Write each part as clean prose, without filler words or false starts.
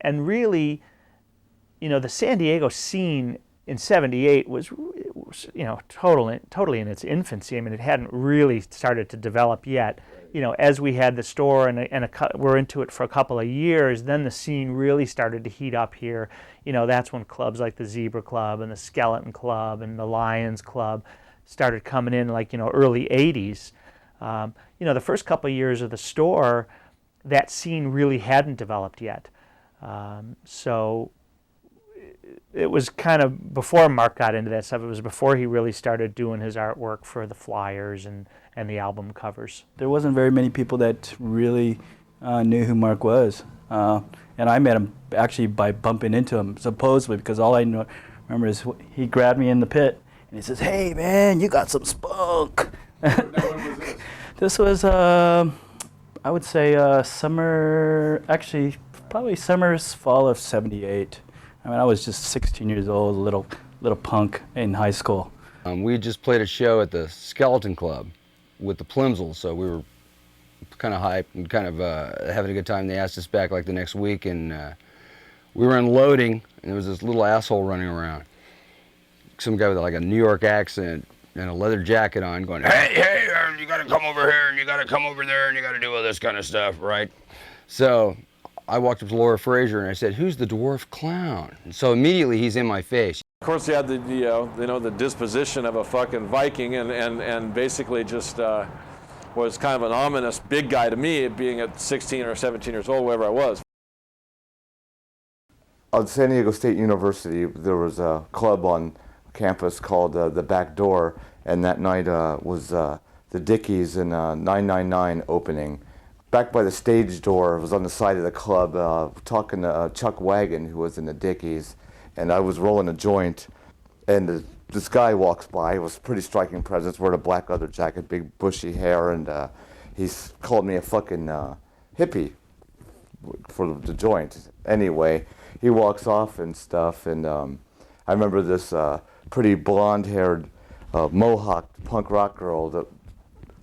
And really, the San Diego scene in '78 was totally in its infancy. I mean, it hadn't really started to develop yet. As we had the store and we're into it for a couple of years, then the scene really started to heat up here. That's when clubs like the Zebra Club and the Skeleton Club and the Lions Club started coming in, like, early '80s. The first couple of years of the store, that scene really hadn't developed yet. So it was kind of before Marc got into that stuff. It was before he really started doing his artwork for the flyers and the album covers. There wasn't very many people that really knew who Marc was. And I met him actually by bumping into him, supposedly, because all I remember is he grabbed me in the pit and he says, "Hey man, you got some spunk." When was this? This was, I would say, summer, actually, probably fall of '78. I mean, I was just 16 years old, a little punk in high school. We just played a show at the Skeleton Club with the Plimsolls, so we were kind of hyped and kind of having a good time. They asked us back like the next week, and we were unloading, and there was this little asshole running around. Some guy with like a New York accent and a leather jacket on going, hey, you gotta come over here, and you gotta come over there, and you gotta do all this kind of stuff, right? So I walked up to Laura Frazier and I said, "Who's the dwarf clown?" And so immediately he's in my face. Of course, he had the disposition of a fucking Viking, and basically just was kind of an ominous big guy to me, being at 16 or 17 years old, wherever I was. At San Diego State University, there was a club on campus called the Back Door, and that night was the Dickies and 999 opening. Back by the stage door, I was on the side of the club talking to Chuck Wagon, who was in the Dickies, and I was rolling a joint, and this guy walks by. It was a pretty striking presence, wearing a black leather jacket, big bushy hair, and he's called me a fucking hippie for the joint. Anyway, he walks off and stuff, and I remember this pretty blonde-haired, mohawked punk rock girl that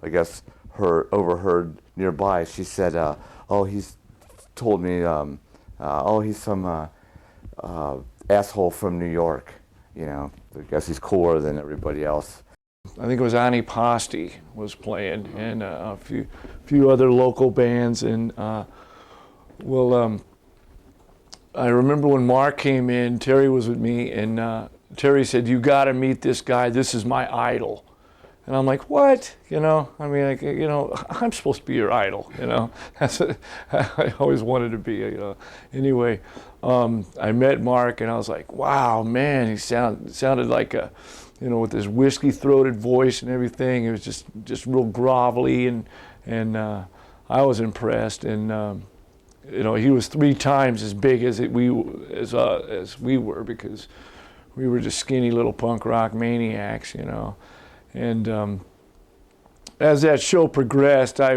I guess overheard nearby. She said, "Oh, he's told me, he's some asshole from New York. I guess he's cooler than everybody else." I think it was Ani Posti was playing, and a few other local bands, and I remember when Marc came in, Terry was with me, and Terry said, "You got to meet this guy. This is my idol." And I'm like, "What?" I'm supposed to be your idol, That's what I always wanted to be, Anyway, I met Marc, and I was like, "Wow, man!" He sounded like with his whiskey-throated voice and everything. It was just real grovelly, and I was impressed. And he was 3 times as big as we were, because we were just skinny little punk rock maniacs, And as that show progressed, I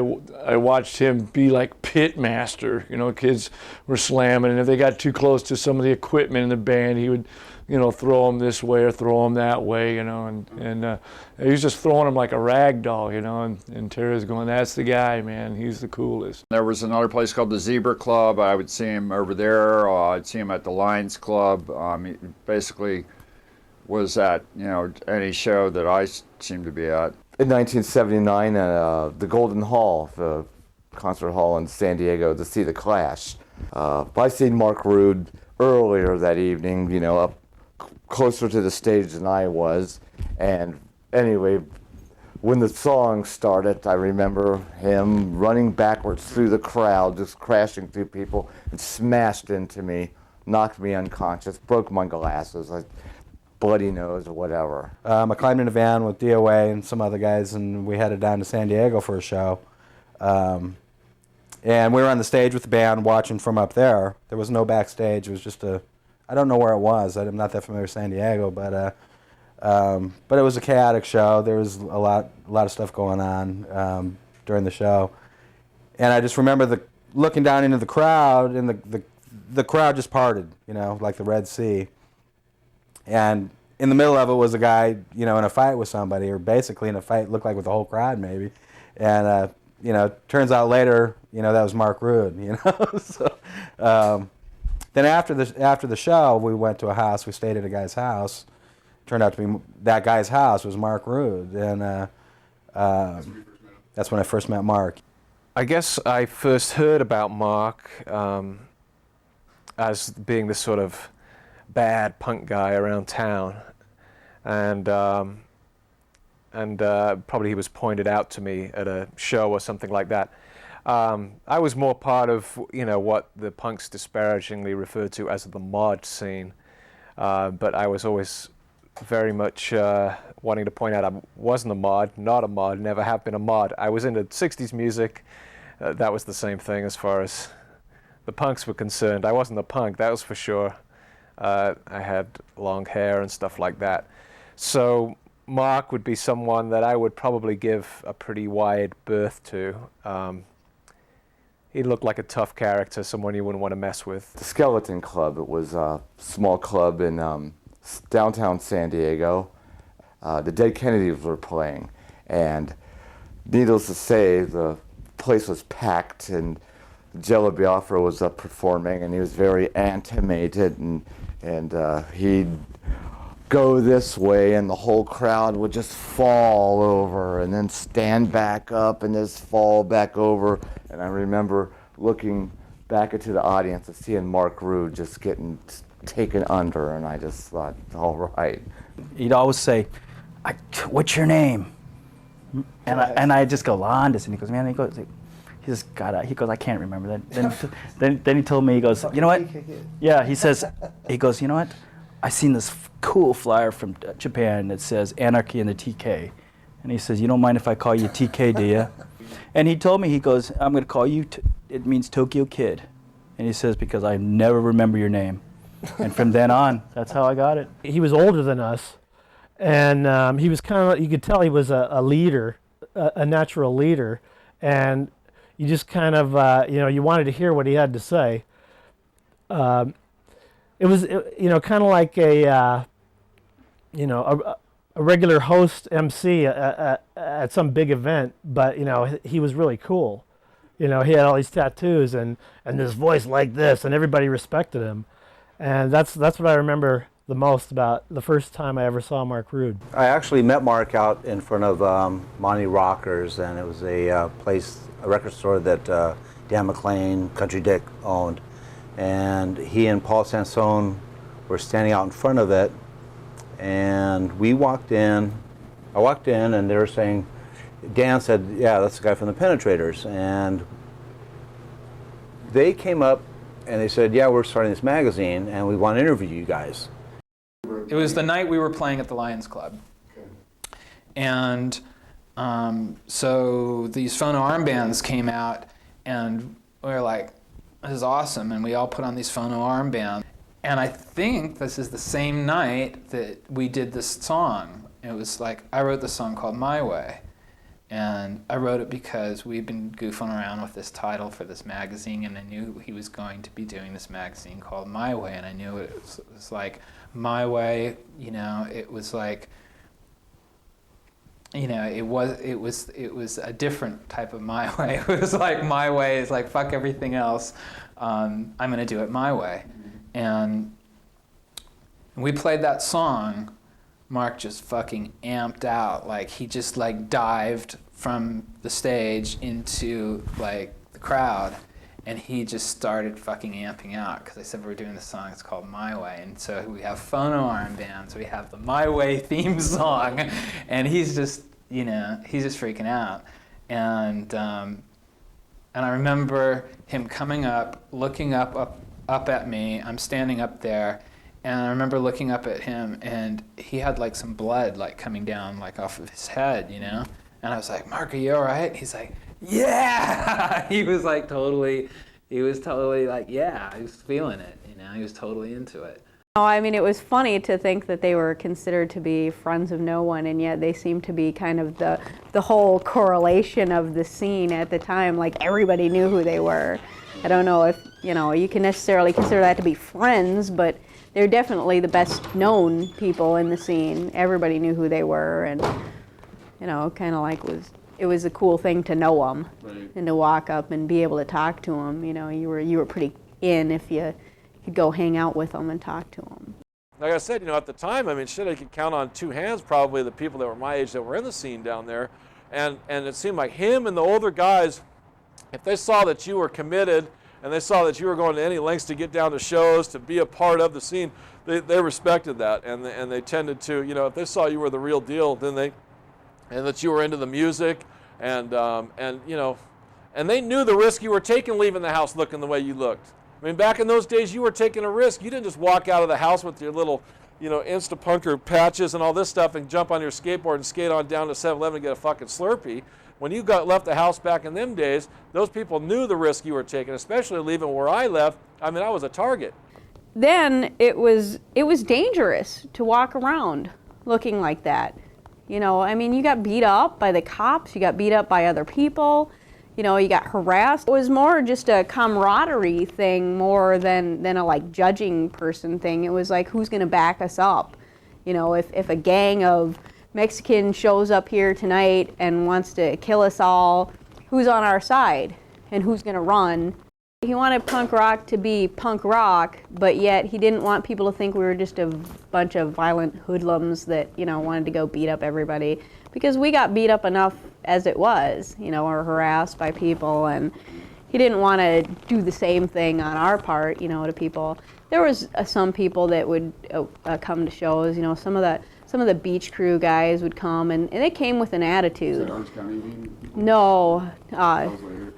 watched him be like pit master. Kids were slamming, and if they got too close to some of the equipment in the band, he would, throw them this way or throw them that way, and he was just throwing them like a rag doll, and Terry's going, "That's the guy, man. He's the coolest." There was another place called the Zebra Club. I would see him over there. I'd see him at the Lions Club. He basically was at any show that I seemed to be at. In 1979, the Golden Hall, the concert hall in San Diego, to see the Clash. I seen Marc Rude earlier that evening, up closer to the stage than I was. And anyway, when the song started, I remember him running backwards through the crowd, just crashing through people, and smashed into me, knocked me unconscious, broke my glasses. Bloody nose or whatever. I climbed in a van with DOA and some other guys, and we headed down to San Diego for a show. And we were on the stage with the band watching from up there. There was no backstage. It was just I don't know where it was. I'm not that familiar with San Diego, but it was a chaotic show. There was a lot of stuff going on during the show. And I just remember looking down into the crowd, and the crowd just parted, like the Red Sea. And in the middle of it was a guy, in a fight with somebody, or basically in a fight, looked like with the whole crowd maybe. And, turns out later, that was Marc Rude, So, Then after the show, we went to a house. We stayed at a guy's house. Turned out to be that guy's house was Marc Rude, and that's when I first met Marc. I guess I first heard about Marc as being this sort of bad punk guy around town, and probably he was pointed out to me at a show or something like that. I was more part of, you know, what the punks disparagingly referred to as the mod scene, but I was always very much wanting to point out I wasn't a mod, not a mod, never have been a mod. I was into 60s music. That was the same thing as far as the punks were concerned. I wasn't a punk, that was for sure. I had long hair and stuff like that. So Marc would be someone that I would probably give a pretty wide berth to. He looked like a tough character, someone you wouldn't want to mess with. The Skeleton Club, it was a small club in downtown San Diego. The Dead Kennedys were playing, and needless to say, the place was packed, and Jello Biafra was up performing, and he was very animated, and he'd go this way, and the whole crowd would just fall over, and then stand back up, and just fall back over. And I remember looking back into the audience and seeing Marc Rude just getting taken under, and I just thought, all right. He'd always say, "What's your name?" And I just go, "Landis," and he goes, "Man," he goes, he goes, "I can't remember that." Then he told me, he goes, "You know what?" Yeah, he goes, "You know what? I seen this cool flyer from Japan that says Anarchy in the TK," and he says, "You don't mind if I call you TK, do you?" And he told me, he goes, "I'm going to call you. It means Tokyo Kid," and he says, "because I never remember your name." And from then on, that's how I got it. He was older than us, and he was kind of, you could tell he was a leader, a natural leader, and you just kind of, you wanted to hear what he had to say. It was, kind of like a regular host MC at some big event, but, he was really cool. He had all these tattoos and this voice like this, and everybody respected him. And that's what I remember the most about the first time I ever saw Marc Rude. I actually met Marc out in front of Monty Rockers, and it was a record store that Dan McLean, Country Dick owned. And he and Paul Sansone were standing out in front of it, and we walked in. I walked in, and they were saying, Dan said, "Yeah, that's the guy from the Penetrators." And they came up and they said, "Yeah, we're starting this magazine, and we want to interview you guys." It was the night we were playing at the Lions Club. Okay. And so these phono armbands came out, and we were like, "This is awesome," and we all put on these phono armbands. And I think this is the same night that we did this song. It was like, I wrote this song called My Way. And I wrote it because we'd been goofing around with this title for this magazine, and I knew he was going to be doing this magazine called My Way, and I knew it was like, my way, it was like, it was a different type of my way. It was like, my way is like, fuck everything else. I'm going to do it my way. And we played that song. Marc just fucking amped out. Like, he just like dived from the stage into like the crowd, and he just started fucking amping out, because I said we're doing this song, it's called My Way. And so we have phono armbands, we have the My Way theme song, and he's just, he's just freaking out. And I remember him coming up, looking up at me. I'm standing up there, and I remember looking up at him, and he had like some blood like coming down like off of his head, And I was like, "Marc, are you all right?" He's like, "Yeah!" He was totally like, yeah, he was feeling it, he was totally into it. I mean, it was funny to think that they were considered to be friends of no one, and yet they seemed to be kind of the whole correlation of the scene at the time. Like, everybody knew who they were. I don't know if, you can necessarily consider that to be friends, but they're definitely the best known people in the scene. Everybody knew who they were, and, kind of like it was a cool thing to know them, right, and to walk up and be able to talk to them. You were pretty in if you he'd go hang out with them and talk to them. Like I said, at the time, I mean, shit, I could count on two hands probably the people that were my age that were in the scene down there. And it seemed like him and the older guys, if they saw that you were committed and they saw that you were going to any lengths to get down to shows, to be a part of the scene, they respected that. And they tended to, if they saw you were the real deal, then and that you were into the music and they knew the risk you were taking leaving the house looking the way you looked. I mean, back in those days, you were taking a risk. You didn't just walk out of the house with your little, Instapunker patches and all this stuff and jump on your skateboard and skate on down to 7-Eleven and get a fucking Slurpee. When you left the house back in them days, those people knew the risk you were taking, especially leaving where I left. I mean, I was a target. Then it was dangerous to walk around looking like that. I mean, you got beat up by the cops, you got beat up by other people. You got harassed. It was more just a camaraderie thing more than a judging person thing. It was like, who's going to back us up? If a gang of Mexicans shows up here tonight and wants to kill us all, who's on our side and who's going to run? He wanted punk rock to be punk rock, but yet he didn't want people to think we were just a bunch of violent hoodlums that, wanted to go beat up everybody. Because we got beat up enough as it was, or harassed by people, and he didn't want to do the same thing on our part, to people. There was some people that would come to shows, some of the beach crew guys would come, and they came with an attitude. Is that Orange County? No,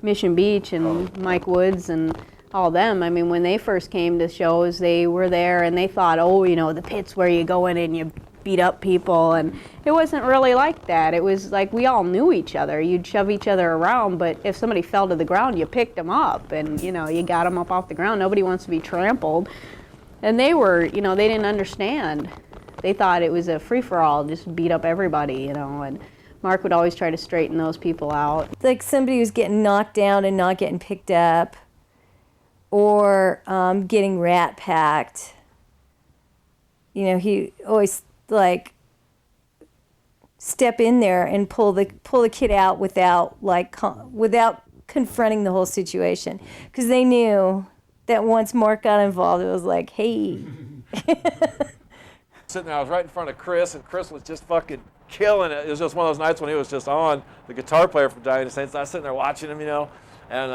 Mission Beach and Mike Woods and all them. I mean, when they first came to shows, they were there and they thought, the pit's where you go in and you beat up people, and it wasn't really like that. It was like we all knew each other. You'd shove each other around, but if somebody fell to the ground, you picked them up and, you got them up off the ground. Nobody wants to be trampled. And they were, they didn't understand. They thought it was a free-for-all, just beat up everybody, and Mark would always try to straighten those people out. Like somebody who's getting knocked down and not getting picked up, or getting rat packed. He always step in there and pull the kid out without confronting the whole situation, because they knew that once Mark got involved, it was like, hey. Sitting there, I was right in front of Chris, and Chris was just fucking killing it. It was just one of those nights when he was just on, the guitar player from Dying Saints. I was sitting there watching him, and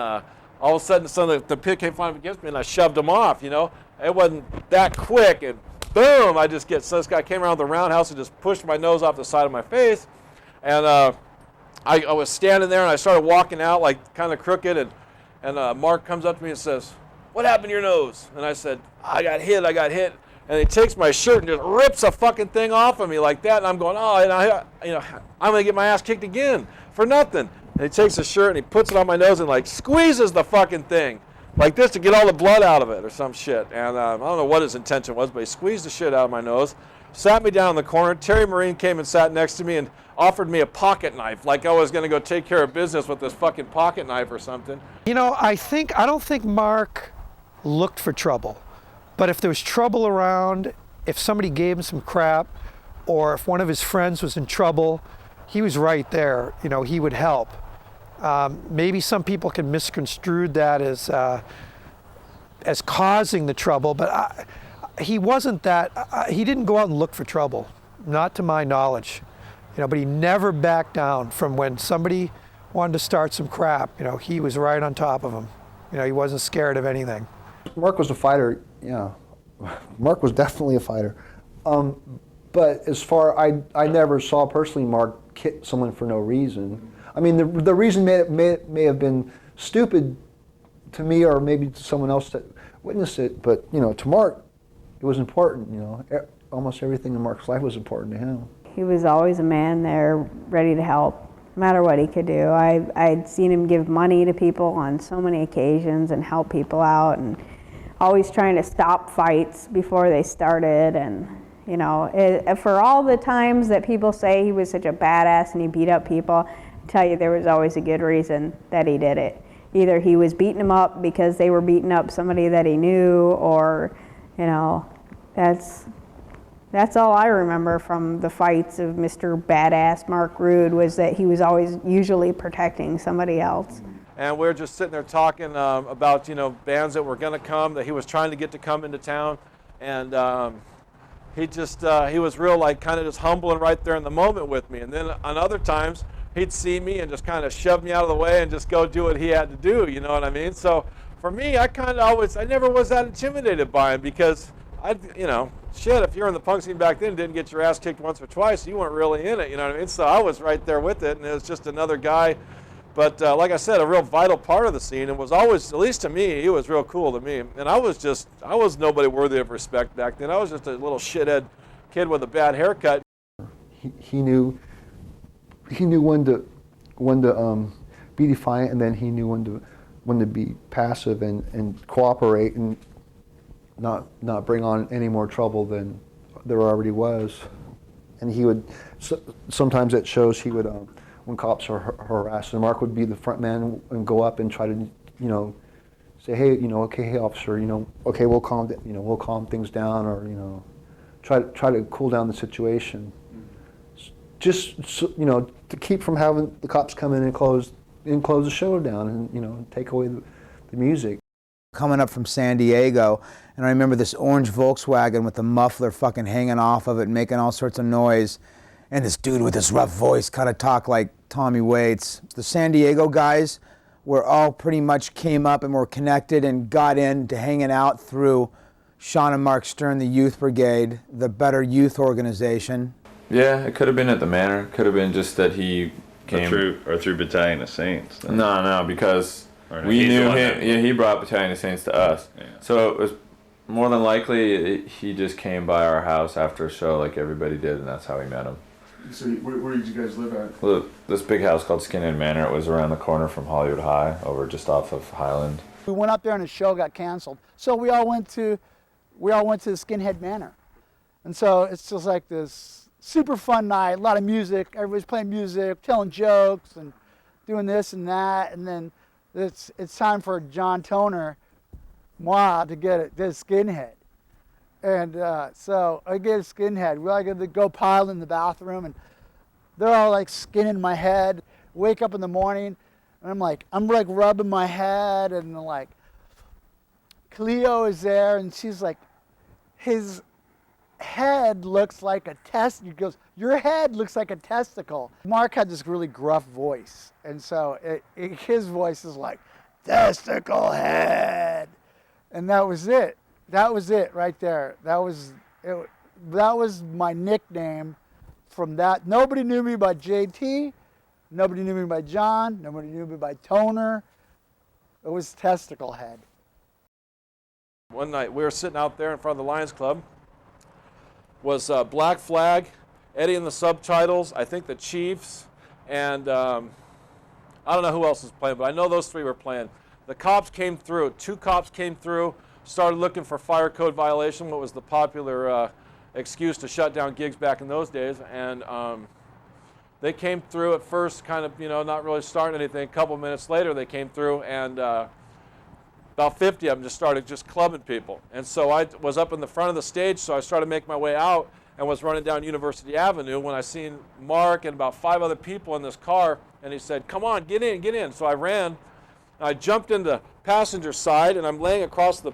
all of a sudden the pit came flying against me, and I shoved him off, It wasn't that quick, and boom, so this guy came around the roundhouse and just pushed my nose off the side of my face. And I was standing there and I started walking out kind of crooked, and Mark comes up to me and says, "What happened to your nose?" And I said, I got hit. And he takes my shirt and just rips a fucking thing off of me like that. And I'm going, I'm going to get my ass kicked again for nothing. And he takes the shirt and he puts it on my nose and squeezes the fucking thing like this to get all the blood out of it or some shit. And I don't know what his intention was, but he squeezed the shit out of my nose, sat me down in the corner. Terry Marine came and sat next to me and offered me a pocket knife, like I was going to go take care of business with this fucking pocket knife or something. I don't think Mark looked for trouble, but if there was trouble around, if somebody gave him some crap, or if one of his friends was in trouble, he was right there. He would help. Maybe some people can misconstrue that as causing the trouble, but he wasn't that. He didn't go out and look for trouble, not to my knowledge. But he never backed down from when somebody wanted to start some crap. He was right on top of them. He wasn't scared of anything. Mark was a fighter. Yeah, Mark was definitely a fighter. But as far, I never saw personally Mark hit someone for no reason. I mean, the reason may have been stupid to me, or maybe to someone else that witnessed it. But to Mark, it was important. Almost everything in Mark's life was important to him. He was always a man there, ready to help, no matter what he could do. I'd seen him give money to people on so many occasions and help people out, and always trying to stop fights before they started. And for all the times that people say he was such a badass and he beat up people, I tell you, there was always a good reason that he did it. Either he was beating them up because they were beating up somebody that he knew, or that's all I remember from the fights of Mr. Badass Mark Rude, was that he was always usually protecting somebody else. and we were just sitting there talking about, you know, bands that were going to come, that he was trying to get to come into town, and he was real, like, kind of just humbling right there in the moment with me. And then on other times, he'd see me and just kind of shove me out of the way and just go do what he had to do, you know what I mean? So for me, I never was that intimidated by him, because you know, shit, if you're in the punk scene back then, didn't get your ass kicked once or twice, you weren't really in it, you know what I mean? So I was right there with it, and it was just another guy. But like I said, a real vital part of the scene, and was always, at least to me, he was real cool to me. And I was nobody worthy of respect back then. I was just a little shithead kid with a bad haircut. He knew when to be defiant, and then he knew when to be passive and cooperate and not bring on any more trouble than there already was. And he would, sometimes at shows, he would, when cops are harassing, Mark would be the front man and go up and try to, you know, say, hey, you know, okay, hey officer, you know, okay, we'll calm things down, or, you know, try to cool down the situation. Just so, you know, to keep from having the cops come in and close the show down, and, you know, take away the music. Coming up from San Diego, and I remember this orange Volkswagen with the muffler fucking hanging off of it, making all sorts of noise, and this dude with this rough voice kind of talked like Tommy Waits. The San Diego guys were all pretty much came up and were connected and got into hanging out through Sean and Mark Stern, the Youth Brigade, the Better Youth Organization. Yeah, it could have been at the Manor. Could have been just that he came through Battalion of Saints. Then. No, because we knew him. Yeah, he brought Battalion of Saints to us. Yeah. So it was more than likely he just came by our house after a show, like everybody did, and that's how we met him. So where did you guys live at? Well, this big house called Skinhead Manor. It was around the corner from Hollywood High, over just off of Highland. We went up there and the show got canceled, so we all went to the Skinhead Manor, and so it's just like this super fun night, a lot of music, everybody's playing music, telling jokes and doing this and that, and then it's time for John Toner, moi, to get a Skinhead. And so I get a Skinhead. We all get to go pile in the bathroom, and they're all like skinning my head. Wake up in the morning, and I'm like rubbing my head, and like Cleo is there, and she's like, his head looks like a test. He goes, your head looks like a testicle. Mark had this really gruff voice, and so his voice is like, testicle head, and that was it. That was it right there. That was it. That was my nickname from that. Nobody knew me by JT. Nobody knew me by John. Nobody knew me by Toner. It was Testicle Head. One night we were sitting out there in front of the Lions Club. Was Black Flag, Eddie and the Subtitles, I think the Chiefs, and I don't know who else was playing, but I know those three were playing. The cops came through. 2 cops came through, started looking for fire code violation, what was the popular excuse to shut down gigs back in those days. And they came through at first, kind of, you know, not really starting anything. A couple minutes later, they came through, and about 50 of them just started clubbing people. And so I was up in the front of the stage, so I started making my way out and was running down University Avenue when I seen Mark and about 5 other people in this car, and he said, come on, get in, get in. So I ran. I jumped into passenger side, and I'm laying across the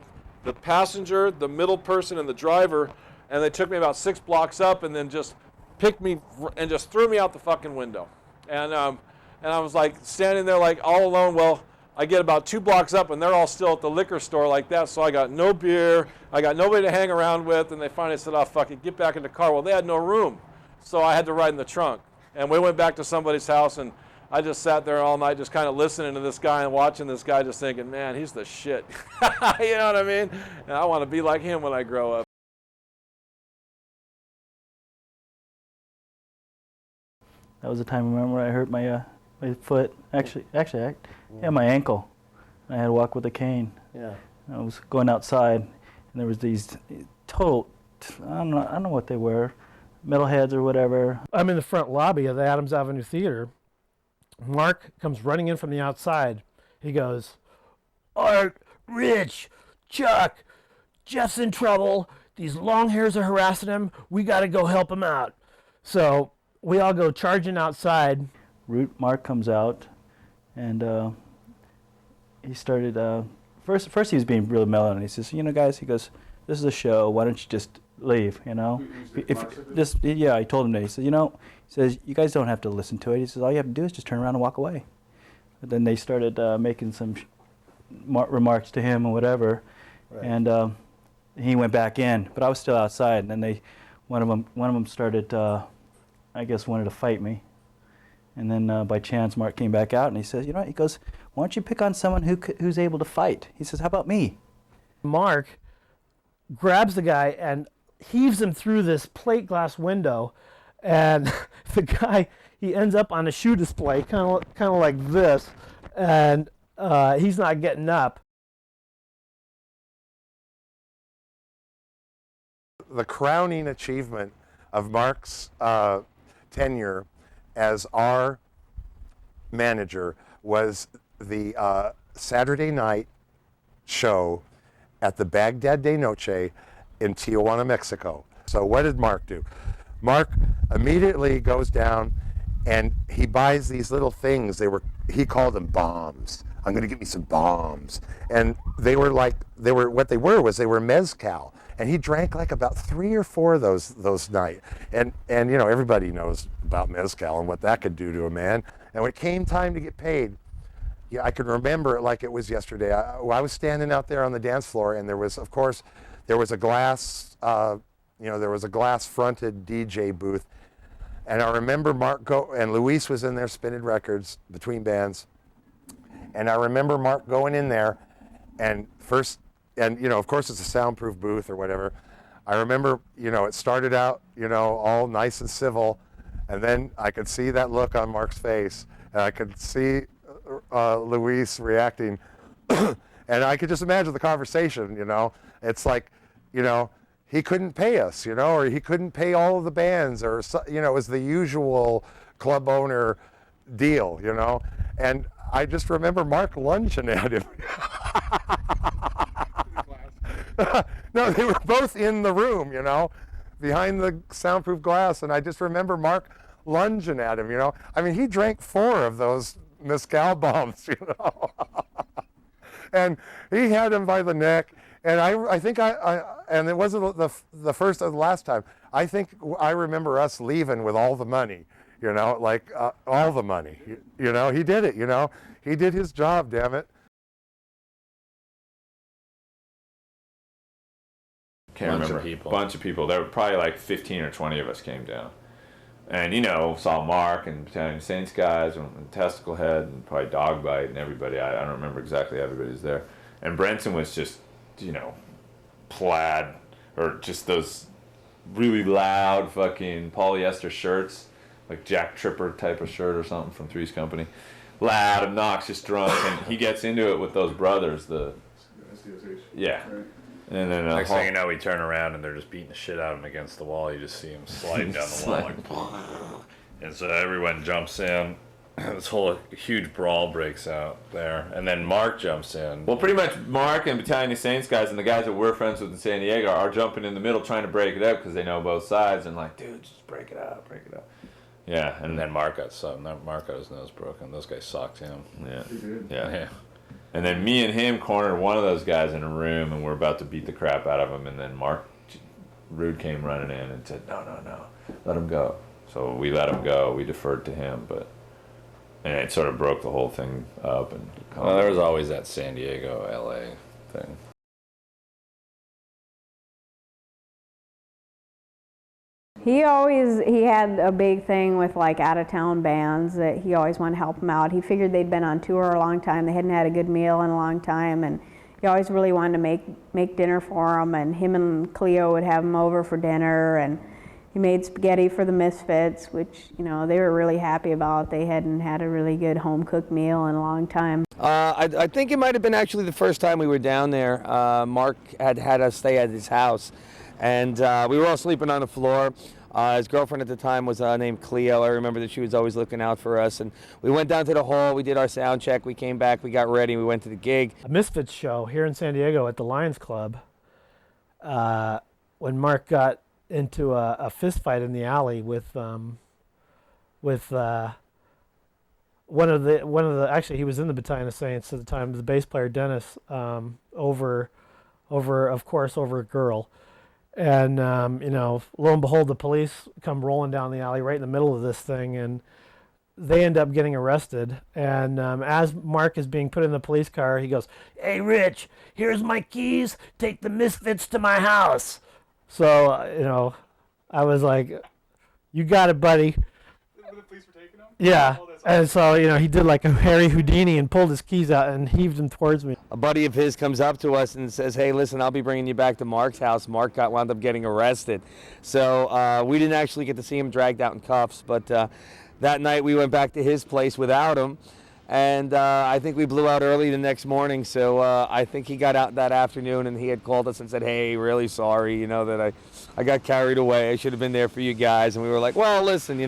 passenger, the middle person, and the driver, and they took me about 6 blocks up and then just picked me and just threw me out the fucking window. And I was like standing there like all alone. Well, I get about 2 blocks up, and they're all still at the liquor store like that, so I got no beer, I got nobody to hang around with, and they finally said, oh, fuck it, get back in the car. Well, they had no room, so I had to ride in the trunk. And we went back to somebody's house, and I just sat there all night just kind of listening to this guy and watching this guy, just thinking, man, he's the shit. You know what I mean? And I want to be like him when I grow up. That was the time, remember, I hurt my foot. Actually, my ankle. I had to walk with a cane. Yeah. I was going outside, and there was these total, I don't know what they were, metalheads or whatever. I'm in the front lobby of the Adams Avenue Theater. Mark comes running in from the outside. He goes, Art, Rich, Chuck, Jeff's in trouble. These long hairs are harassing him. We got to go help him out. So we all go charging outside. Mark comes out, and he started, first he was being really mellow, and he says, guys, he goes, this is a show, why don't you just leave, yeah, I told him that. He said, he says, you guys don't have to listen to it. He says, all you have to do is just turn around and walk away. But then they started making some remarks to him or whatever, right. And he went back in, but I was still outside, and then one of them started, I guess, wanted to fight me. And then by chance, Mark came back out, and he says, he goes, why don't you pick on someone who's able to fight? He says, how about me? Mark grabs the guy and heaves him through this plate glass window, and the guy, he ends up on a shoe display, kind of like this, and he's not getting up. The crowning achievement of Marc's tenure as our manager was the Saturday night show at the Baghdad de Noche in Tijuana, Mexico. So what did Marc do? Marc immediately goes down and he buys these little things. He called them bombs. I'm going to get me some bombs. And they were mezcal. And he drank like about 3 or 4 of those nights. And everybody knows about mezcal and what that could do to a man. And when it came time to get paid, yeah, I can remember it like it was yesterday. I was standing out there on the dance floor, and there was a glass, there was a glass-fronted DJ booth. And I remember Marc and Luis was in there spinning records between bands. And I remember Marc going in there, and of course it's a soundproof booth or whatever. I remember, it started out, all nice and civil, and then I could see that look on Marc's face, and I could see Luis reacting, and I could just imagine the conversation, It's like, he couldn't pay us, or he couldn't pay all of the bands, or, it was the usual club owner deal, And I just remember Marc lunging at him. No, they were both in the room, behind the soundproof glass, and I just remember Marc lunging at him, I mean, he drank 4 of those mezcal bombs, and he had him by the neck, and I think and it wasn't the first or the last time. I think I remember us leaving with all the money, all the money, he did it, he did his job, damn it. Bunch of people. There were probably like 15 or 20 of us came down. And, saw Marc and Battalion Saints guys and Testicle Head and probably Dogbite and everybody. I don't remember exactly everybody's there. And Brenton was just, plaid or just those really loud fucking polyester shirts, like Jack Tripper type of shirt or something from Three's Company. Loud, obnoxious, drunk, and he gets into it with those brothers. Yeah. And then next thing you know, we turn around and they're just beating the shit out of him against the wall. You just see him sliding down the wall, like, and so everyone jumps in. This whole huge brawl breaks out there, and then Marc jumps in. Well, pretty much Marc and Battalion of Saints guys and the guys that we're friends with in San Diego are jumping in the middle trying to break it up because they know both sides and like, dude, just break it up, break it up. Yeah, and then Marc got his nose broken. Those guys socked him. Yeah, yeah. And then me and him cornered one of those guys in a room, and we're about to beat the crap out of him. And then Rude came running in and said, no, let him go. So we let him go. We deferred to him, and it sort of broke the whole thing up. And well, there was always that San Diego, LA thing. He had a big thing with like out-of-town bands that he always wanted to help them out. He figured they'd been on tour a long time, they hadn't had a good meal in a long time, and he always really wanted to make dinner for them, and him and Cleo would have them over for dinner, and he made spaghetti for the Misfits, which, they were really happy about. They hadn't had a really good home-cooked meal in a long time. I think it might have been actually the first time we were down there. Marc had us stay at his house. And we were all sleeping on the floor. His girlfriend at the time was named Cleo. I remember that she was always looking out for us. And we went down to the hall. We did our sound check. We came back. We got ready. We went to the gig. A Misfits show here in San Diego at the Lions Club. When Marc got into a fist fight in the alley with one of the actually he was in the Battalion of Saints at the time. The bass player Dennis over a girl, and lo and behold, the police come rolling down the alley right in the middle of this thing, and they end up getting arrested. And as Mark is being put in the police car, he goes, "Hey, Rich, here's my keys. Take the misfits to my house." So I was like, "You got it, buddy." The police were taking him? Yeah. Oh, that's And so, he did like a Harry Houdini and pulled his keys out and heaved them towards me. A buddy of his comes up to us and says, "Hey, listen, I'll be bringing you back to Mark's house." Mark wound up getting arrested. So we didn't actually get to see him dragged out in cuffs, but that night we went back to his place without him. And I think we blew out early the next morning, so I think he got out that afternoon and he had called us and said, "Hey, really sorry, that I got carried away. I should have been there for you guys." And we were like, "Well, listen,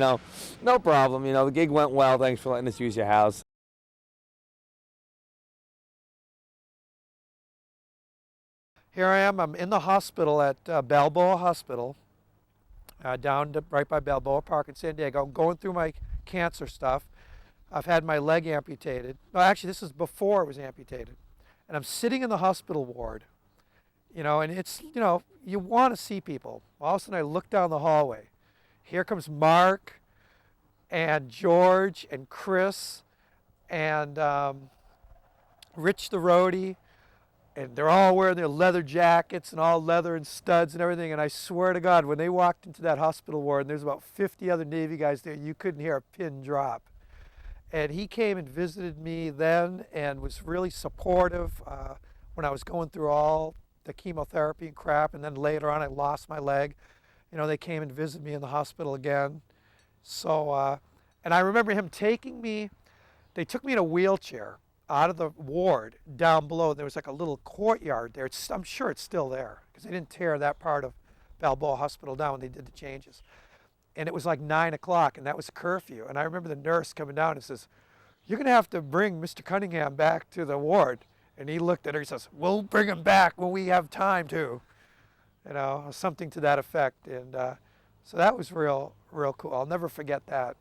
no problem. The gig went well. Thanks for letting us use your house." Here I am. I'm in the hospital at Balboa Hospital, right by Balboa Park in San Diego. I'm going through my cancer stuff. I've had my leg amputated. No, actually, this is before it was amputated. And I'm sitting in the hospital ward, and it's, you want to see people. All of a sudden, I look down the hallway. Here comes Mark and George and Chris and Rich the roadie. And they're all wearing their leather jackets and all leather and studs and everything. And I swear to God, when they walked into that hospital ward, and there's about 50 other Navy guys there, you couldn't hear a pin drop. And he came and visited me then and was really supportive when I was going through all the chemotherapy and crap. And then later on, I lost my leg. They came and visited me in the hospital again. So, and I remember him taking me, they took me in a wheelchair out of the ward down below. There was like a little courtyard there. I'm sure it's still there because they didn't tear that part of Balboa Hospital down when they did the changes. And it was like 9 o'clock, and that was curfew. And I remember the nurse coming down and says, "You're going to have to bring Mr. Cunningham back to the ward." And he looked at her, he says, "We'll bring him back when we have time to." Something to that effect. And so that was real cool. I'll never forget that.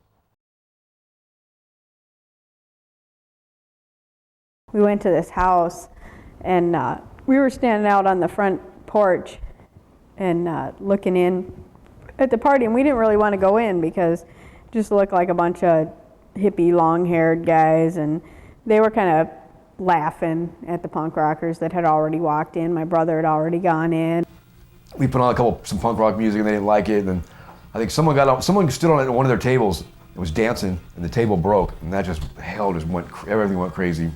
We went to this house, and we were standing out on the front porch and looking in at the party, and we didn't really want to go in because it just looked like a bunch of hippie, long-haired guys, and they were kind of laughing at the punk rockers that had already walked in. My brother had already gone in. We put on some punk rock music, and they didn't like it, and I think someone stood on one of their tables and was dancing, and the table broke, and that everything went crazy.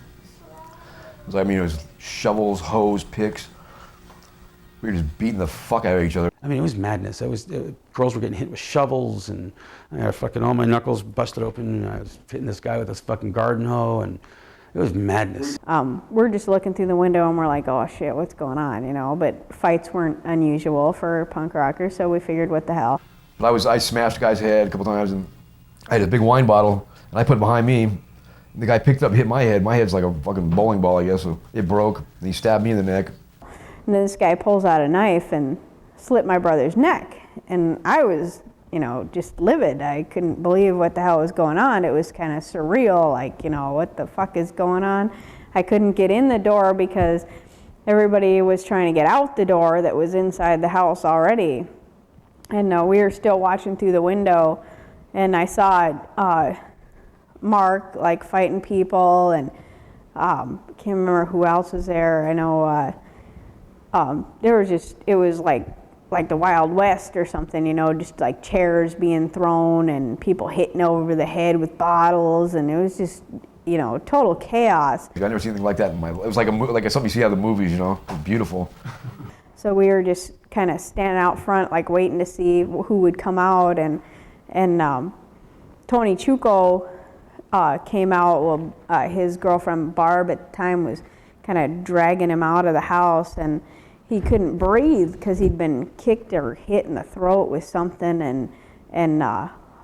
It was shovels, hose, picks. We were just beating the fuck out of each other. It was madness. Girls were getting hit with shovels, and I had all my knuckles busted open. And I was hitting this guy with this fucking garden hoe, and it was madness. We're just looking through the window, and we're like, "Oh shit, what's going on?" But fights weren't unusual for punk rockers, so we figured, what the hell. But I smashed a guy's head a couple times, and I had a big wine bottle, and I put it behind me. The guy picked up and hit my head. My head's like a fucking bowling ball, I guess. So it broke, and he stabbed me in the neck. And then this guy pulls out a knife and slit my brother's neck. And I was, just livid. I couldn't believe what the hell was going on. It was kind of surreal, what the fuck is going on? I couldn't get in the door because everybody was trying to get out the door that was inside the house already. And we were still watching through the window, and I saw Marc fighting people, and can't remember who else was there. I know it was like the Wild West or something, just like chairs being thrown and people hitting over the head with bottles, and it was just total chaos. I've never seen anything like that in my life. It was like something you see out of the movies, It was beautiful. So we were just kind of standing out front, waiting to see who would come out, and Tony Chuco came out. His girlfriend Barb at the time was kind of dragging him out of the house, and he couldn't breathe because he'd been kicked or hit in the throat with something, and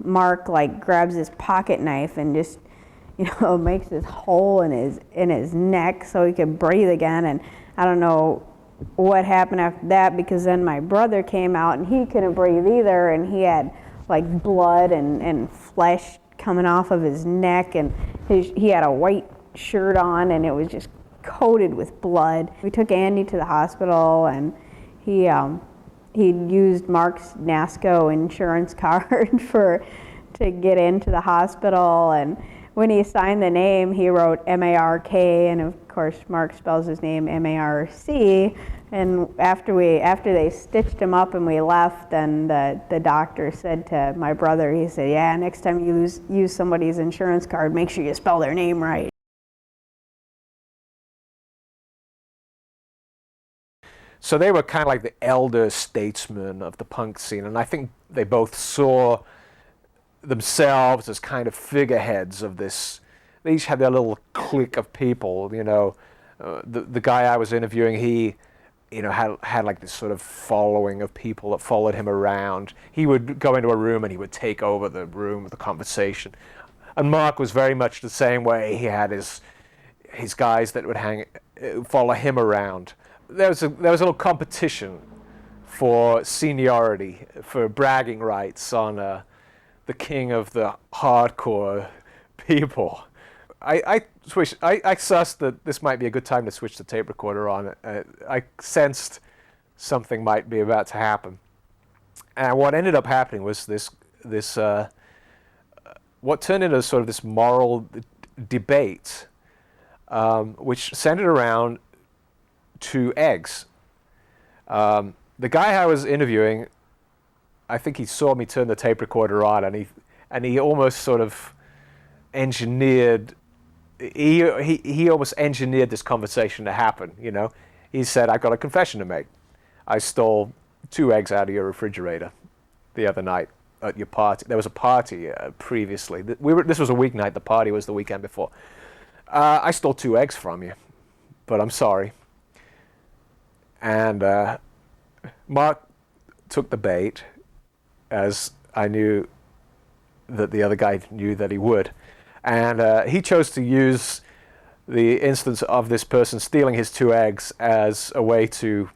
Marc grabs his pocket knife and just makes this hole in his neck so he could breathe again. And I don't know what happened after that, because then my brother came out and he couldn't breathe either, and he had blood and flesh coming off of his neck, and he had a white shirt on, and it was just coated with blood. We took Andy to the hospital, and he used Mark's NASCO insurance card to get into the hospital, and when he signed the name, he wrote M-A-R-K, and of course Mark spells his name M-A-R-C. And after they stitched him up and we left, then the doctor said to my brother, he said, yeah, next time you use somebody's insurance card, make sure you spell their name right. So they were kind of like the elder statesmen of the punk scene, and I think they both saw themselves as kind of figureheads of this. They each had their little clique of people, you know. The guy I was interviewing, he, you know, had like this sort of following of people that followed him around. He would go into a room and he would take over the room, the conversation. And Mark was very much the same way. He had his guys that would follow him around. There was a little competition for seniority, for bragging rights on the king of the hardcore people. I sussed that this might be a good time to switch the tape recorder on. I sensed something might be about to happen. And what ended up happening was what turned into sort of this moral debate, which centered around 2 eggs. The guy I was interviewing, I think he saw me turn the tape recorder on, and he almost sort of engineered. He almost engineered this conversation to happen. You know, he said, "I've got a confession to make. I stole 2 eggs out of your refrigerator the other night at your party. There was a party previously. This was a weeknight. The party was the weekend before. I stole 2 eggs from you, but I'm sorry." And Mark took the bait, as I knew that the other guy knew that he would. And he chose to use the instance of this person stealing his 2 eggs as a way to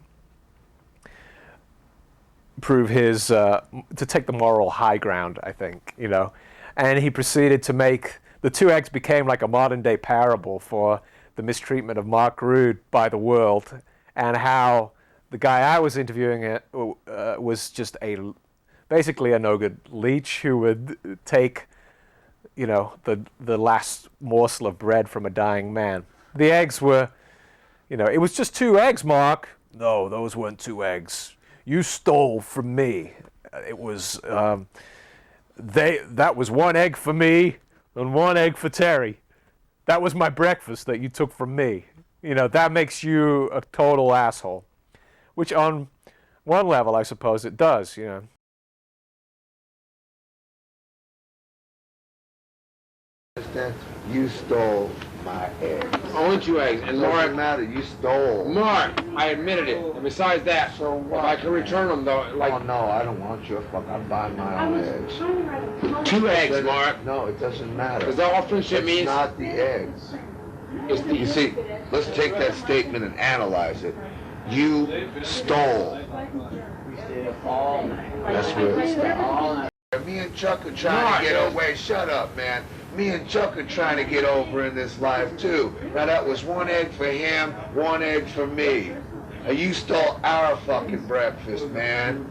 prove his, to take the moral high ground, I think, you know. And he proceeded to make, the 2 eggs became like a modern day parable for the mistreatment of Mark Rude by the world, and how the guy I was interviewing was just basically a no-good leech who would take, you know, the last morsel of bread from a dying man. The eggs were, you know, it was just 2 eggs, Mark. No, those weren't 2 eggs. You stole from me. It was, that was 1 egg for me and 1 egg for Terry. That was my breakfast that you took from me. You know, that makes you a total asshole. Which on one level, I suppose it does, you know. You stole my eggs. Only 2 eggs. And Mark, Mark, matter. You stole. Mark, I admitted it. And besides that, So what? if I can return them though, like Oh no, I don't want your fuck. I'm buying my own eggs. 2 eggs, Mark. No, it doesn't matter. Because all friendship It's means not the eggs. it's the. You see, let's take that statement and analyze it. You stole. That's where it starts. Me and Chuck are trying to get over. Wait, shut up, man. Me and Chuck are trying to get over in this life too. Now that was 1 egg for him, 1 egg for me. You stole our fucking breakfast, man.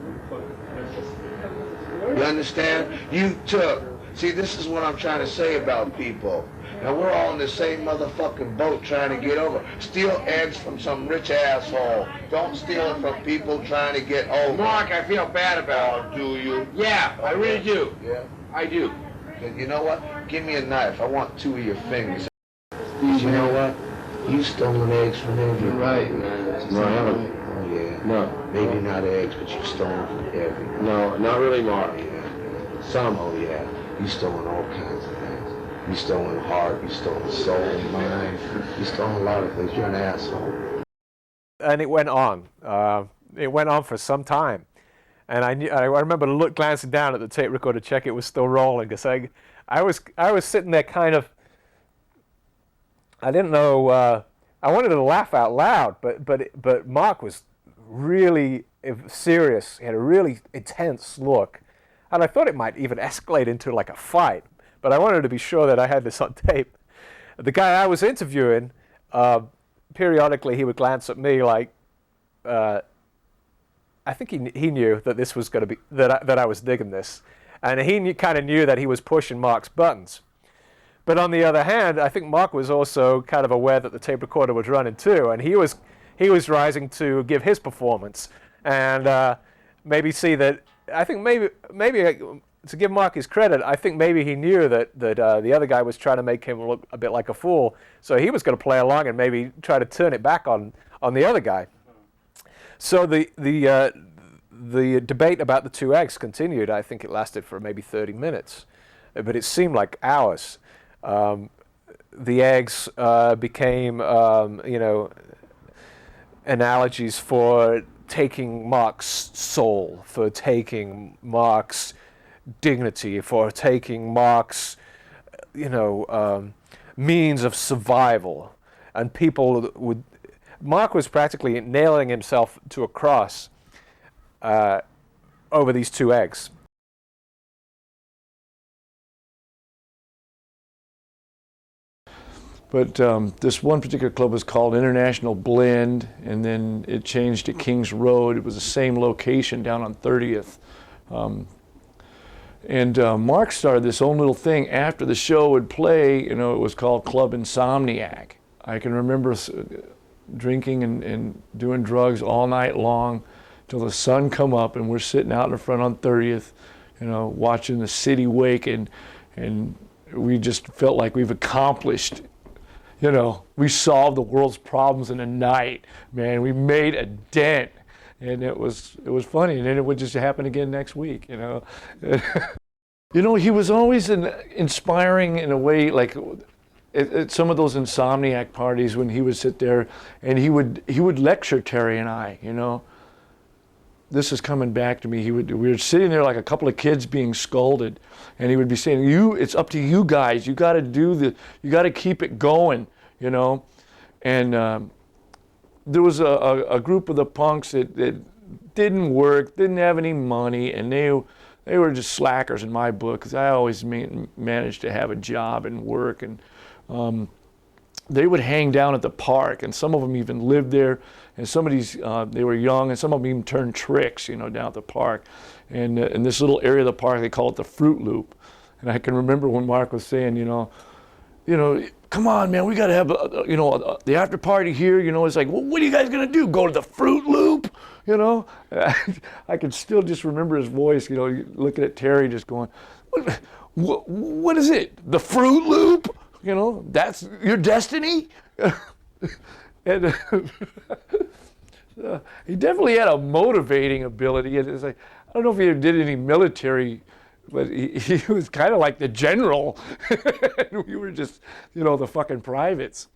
You understand? You took. See, this is what I'm trying to say about people. Now we're all in the same motherfucking boat trying to get over. Steal eggs from some rich asshole. Don't steal it from people trying to get over. Mark, I feel bad about it. Do you? Yeah, I really do. Yeah? I do. Then you know what? Give me a knife. I want 2 of your fingers. You know what? You stolen eggs from everybody. You're right, man. No, I haven't. Oh, yeah. No. Maybe not eggs, but you've stolen from everybody. No, not really, Mark. Yeah. Some. Oh, yeah. You stolen all kinds of things. You stolen heart. You stolen soul, mind. You stolen a lot of things. You're an asshole. And it went on. It went on for some time. And I remember glancing down at the tape recorder to check it was still rolling, because I was sitting there kind of, I didn't know, I wanted to laugh out loud, but Mark was really serious. He had a really intense look, and I thought it might even escalate into like a fight. but I wanted to be sure that I had this on tape. The guy I was interviewing, periodically he would glance at me like, I think he knew that this was going to be, that I was digging this. And he kind of knew that he was pushing Marc's buttons. But on the other hand, I think Marc was also kind of aware that the tape recorder was running too, and he was rising to give his performance, and maybe see that. I think maybe to give Marc his credit, I think maybe he knew that the other guy was trying to make him look a bit like a fool, so he was going to play along and maybe try to turn it back on the other guy. So the debate about the two eggs continued. I think it lasted for maybe 30 minutes, but it seemed like hours. The eggs became, analogies for taking Marc's soul, for taking Marc's dignity, for taking Marc's, means of survival. And Marc was practically nailing himself to a cross over these two eggs. But this one particular club was called International Blend, and then it changed to Kings Road. It was the same location down on 30th. Marc started this own little thing after the show would play. It was called Club Insomniac. I can remember drinking and doing drugs all night long till the sun come up, and we're sitting out in the front on 30th, watching the city wake, and we just felt like we've accomplished. We solved the world's problems in a night, man. We made a dent, and it was funny. And then it would just happen again next week, He was always inspiring in a way, like at some of those Insomniac parties when he would sit there and he would lecture Terry and I, This is coming back to me. We were sitting there like a couple of kids being scolded, and he would be saying, it's up to you guys. You got to keep it going, And there was a group of the punks that didn't work, didn't have any money, and they were just slackers in my book, because I always managed to have a job and work, and they would hang down at the park, and some of them even lived there, and some of these, they were young, and some of them even turned tricks, down at the park. And in this little area of the park, they call it the Fruit Loop. And I can remember when Marc was saying, come on, man, we got to have, the after party here, it's like, well, what are you guys going to do? Go to the Fruit Loop? I can still just remember his voice, looking at Terry just going, what is it? The Fruit Loop? That's your destiny? And he definitely had a motivating ability. It's like, I don't know if he did any military, but he was kind of like the general. And we were just, the fucking privates.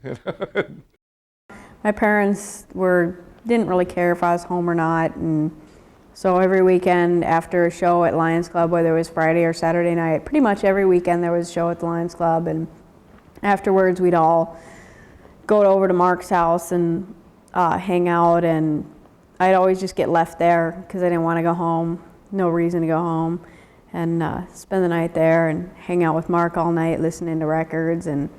My parents didn't really care if I was home or not, and so every weekend after a show at Lions Club, whether it was Friday or Saturday night, pretty much every weekend there was a show at the Lions Club, and afterwards we'd all go over to Marc's house and hang out, and I'd always just get left there because I didn't want to go home, no reason to go home, and spend the night there and hang out with Marc all night listening to records and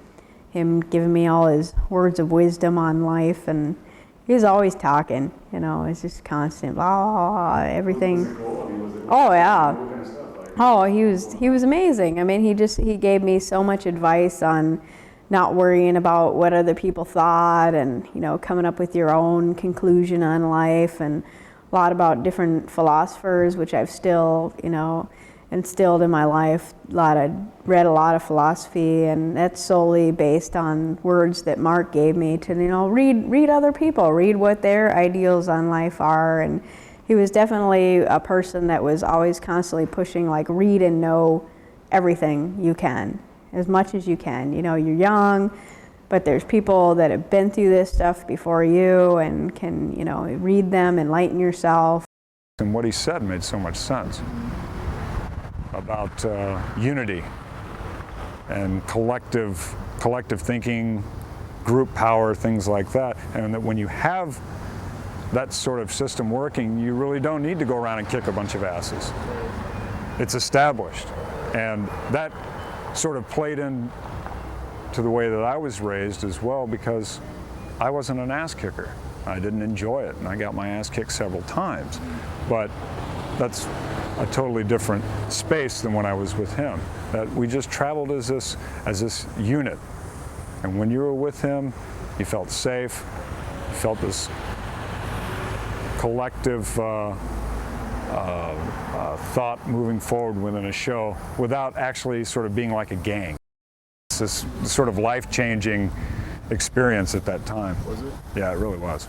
him giving me all his words of wisdom on life, and he was always talking, it's just constant, blah, blah, blah, everything. Oh yeah. Oh, he was amazing. I mean, he gave me so much advice on not worrying about what other people thought, and coming up with your own conclusion on life, and a lot about different philosophers, which I've still instilled in my life. Read a lot of philosophy, and that's solely based on words that Marc gave me to read other people, read what their ideals on life are. And he was definitely a person that was always constantly pushing, like, read and know everything you can, as much as you can. You're young, but there's people that have been through this stuff before you and can, read them, enlighten yourself. And what he said made so much sense about unity and collective thinking, group power, things like that. And that when you have that sort of system working, you really don't need to go around and kick a bunch of asses. It's established. And that sort of played in to the way that I was raised as well, because I wasn't an ass kicker. I didn't enjoy it, and I got my ass kicked several times. But that's a totally different space than when I was with him. That we just traveled as this unit. And when you were with him, you felt safe, you felt this collective thought moving forward within a show without actually sort of being like a gang. It's this sort of life-changing experience at that time. Was it? Yeah, it really was.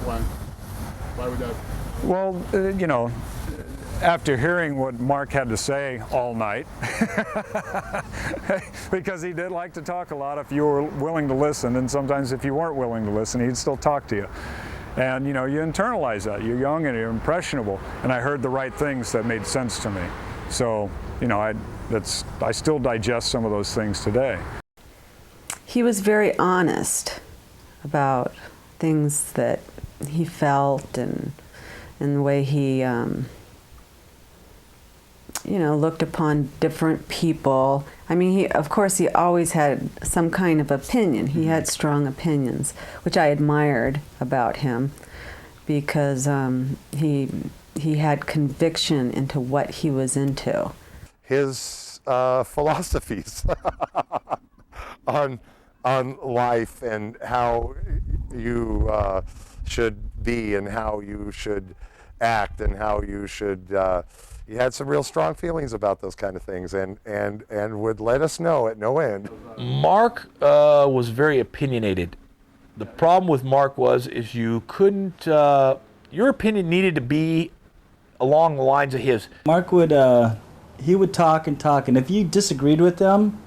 Why? Why would that? Well, you know, after hearing what Mark had to say all night, because he did like to talk a lot if you were willing to listen, and sometimes if you weren't willing to listen, he'd still talk to you. And you know, you internalize that. You're young and you're impressionable, and I heard the right things that made sense to me. So, you know, I still digest some of those things today. He was very honest about things that he felt and the way he, you know, looked upon different people. I mean, of course, he always had some kind of opinion. He had strong opinions, which I admired about him, because he had conviction into what he was into. His philosophies on life and how you should be and how you should act and how you should. He had some real strong feelings about those kind of things, and would let us know at no end. Mark was very opinionated. The problem with Mark is you couldn't, your opinion needed to be along the lines of his. Mark would, he would talk, and if you disagreed with him,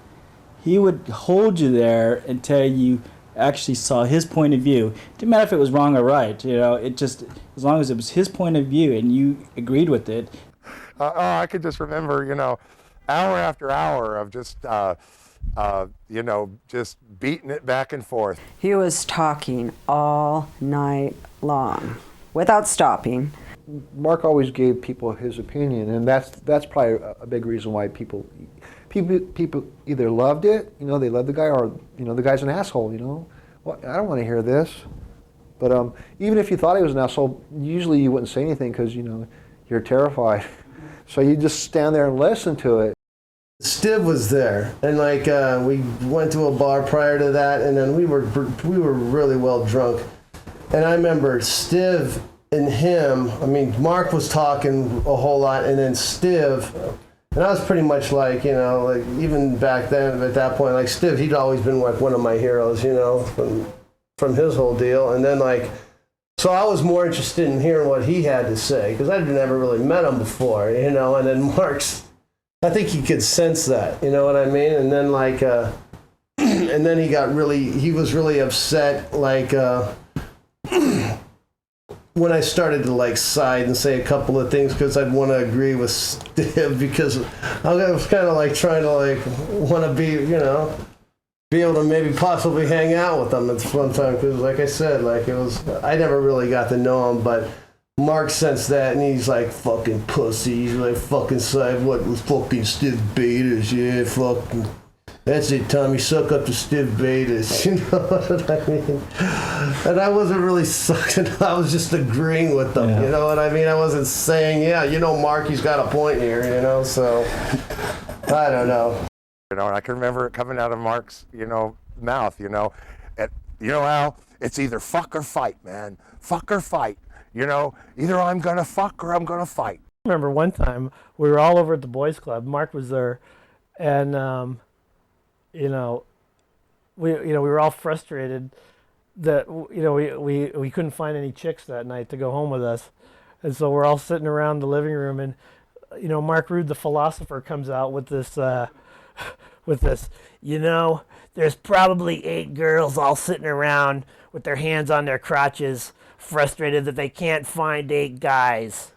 he would hold you there until you actually saw his point of view. It didn't matter if it was wrong or right, you know, it just, as long as it was his point of view and you agreed with it. I could just remember, you know, hour after hour of just, you know, just beating it back and forth. He was talking all night long without stopping. Mark always gave people his opinion, and that's probably a big reason why people either loved it, you know, they loved the guy, or, you know, the guy's an asshole, you know. Well, I don't want to hear this. But even if you thought he was an asshole, usually you wouldn't say anything because, you know, you're terrified. So you just stand there and listen to it. Stiv was there, and like we went to a bar prior to that, and then we were really well drunk. And I remember Stiv and him. I mean, Mark was talking a whole lot, and then Stiv, and I was pretty much like, you know, like even back then at that point, like Stiv, he'd always been like one of my heroes, you know, from his whole deal, and then like. So I was more interested in hearing what he had to say, because I'd never really met him before, you know, and then Mark's, I think he could sense that, you know what I mean? And then like, and then he was really upset, like, when I started to like side and say a couple of things, because I'd want to agree with Steve, because I was kind of like trying to like want to be, you know, be able to maybe possibly hang out with them at one time, because like I said, like it was, I never really got to know him, but Mark sensed that, and he's like, fucking pussy, he's like, fucking side, what was fucking stiff beaters, yeah, fucking, that's it, Tommy, suck up to stiff beaters, you know what I mean? And I wasn't really sucking, I was just agreeing with them, you know what I mean? I wasn't saying, yeah, you know, Mark, he's got a point here, you know, so, I don't know. You know, and I can remember it coming out of Mark's, you know, mouth, you know, you know, Al, it's either fuck or fight, man. Fuck or fight. You know, either I'm going to fuck or I'm going to fight. I remember one time we were all over at the boys club. Mark was there, and you know, we were all frustrated that, you know, we couldn't find any chicks that night to go home with us, and so we're all sitting around the living room, and you know, Mark Rude, the philosopher, comes out with this. You know, there's probably 8 girls all sitting around with their hands on their crotches, frustrated that they can't find 8 guys.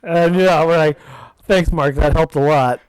And yeah, we're like, thanks, Mark, that helped a lot.